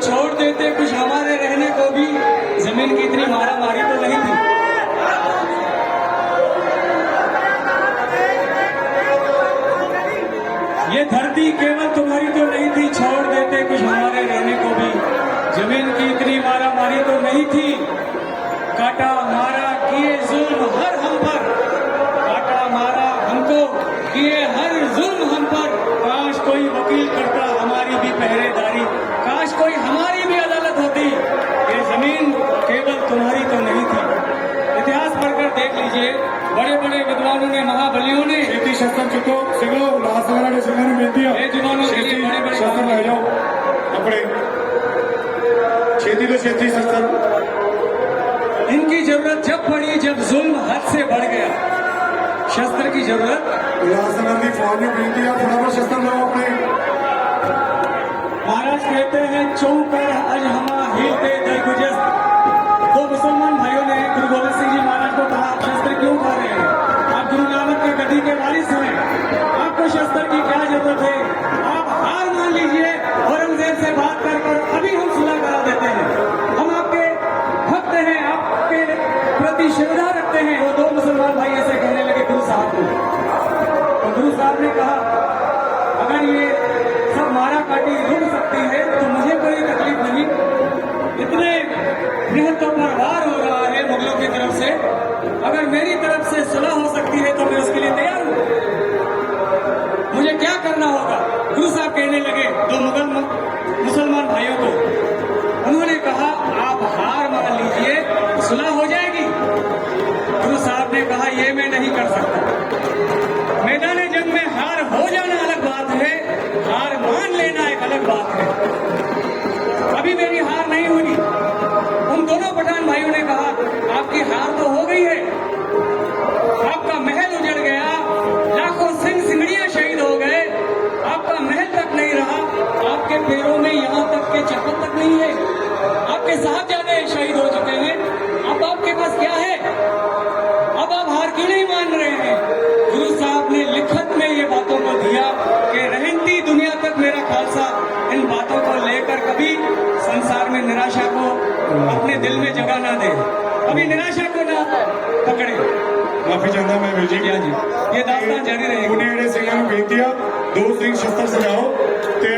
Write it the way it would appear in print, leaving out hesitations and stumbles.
छोड़ देते कुछ हमारे रहने को भी, जमीन की इतनी मारा मारी तो नहीं थी। ये धरती केवल तुम्हारी तो नहीं थी, छोड़ देते कुछ हमारे रहने को भी, जमीन की इतनी मारा मारी तो नहीं थी। काटा मारा किए जुल्म हर हम पर, काटा मारा हमको किए हर जुल्म हम पर। काश कोई वकील करता हमारी भी पहरेदारी, काश कोई हमारी भी अदालत होती। ये जमीन केवल तुम्हारी तो नहीं थी। इतिहास पढ़कर देख लीजिए, बड़े बड़े विद्वानों ने, महाबलियों ने शस्त्र चुको सिंगलो लासवाला के सिंगल में बेनती है जुबानों के लिए बड़े बड़े शस्त्र ले जाओ अपने छेती तो छेती शस्त्र। इनकी जरूरत जब पड़ी जब जुल्म हद से बढ़ गया, शस्त्र की जरूरत। उल्लासनगर की फौज में बेनती है फटाफट शस्त्र लो अपने। महाराज कहते हैं चौकर अज हमा हिलते दे गुजर। दो मुसलमान भाइयों ने गुरु गोविंद सिंह जी महाराज को कहा, आप शस्त्र क्यों खा रहे हैं? आप गुरु नानक के गद्दी के वारिस हैं, आपको शस्त्र की क्या जरूरत है? आप हार मान लीजिए, औरंगजेब से बात कर अभी हम सुलह करा देते हैं। हम आपके भक्त हैं, आपके प्रति श्रद्धा रखते हैं। वो दो मुसलमान भाई ऐसे कहने लगे गुरु साहब को। तो गुरु साहब ने कहा, अगर ये सब मारा काटी रुक सकती है तो मुझे कोई तकलीफ नहीं। इतने बृहत्तों पर वार हो रहा है मुगलों की तरफ से, अगर मेरी तरफ से सुलह हो सकती है तो मैं उसके लिए तैयार हूं। मुझे क्या करना होगा? गुरु साहब कहने लगे दो मुसलमान भाइयों को, उन्होंने कहा, आप हार मान लीजिए, सुलह हो जाएगी। गुरु साहब ने कहा, ये मैं नहीं कर सकता। मैदान जंग में हार हो जाना अलग बात है, हार मान लेना एक अलग बात है। अभी मेरी हार नहीं हुई। उन दोनों पठान भाइयों ने कहा, आपकी हार तो हो गई है, आपका महल उजड़ गया, लाखों सिंह सिंगड़ियां शहीद हो गए, आपका महल तक नहीं रहा, आपके पैरों में यहां तक के चप्पल तक नहीं है, आपके साहबजादे शहीद हो चुके हैं, अब आपके पास क्या है? अब आप हार क्यों नहीं मान रहे हैं? गुरु साहब ने लिखत में ये बातों को दिया कि रहती दुनिया तक मेरा खालसा इन बातों को लेकर कभी संसार में निराशा को अपने दिल में जगह ना दे, कभी निराशा को ना पकड़े। माफी चाहता मैं विजय जी, ये दास्तान जारी रहेगी। सिंह बेनती है, दो सिंह शस्त्र सजाओ ते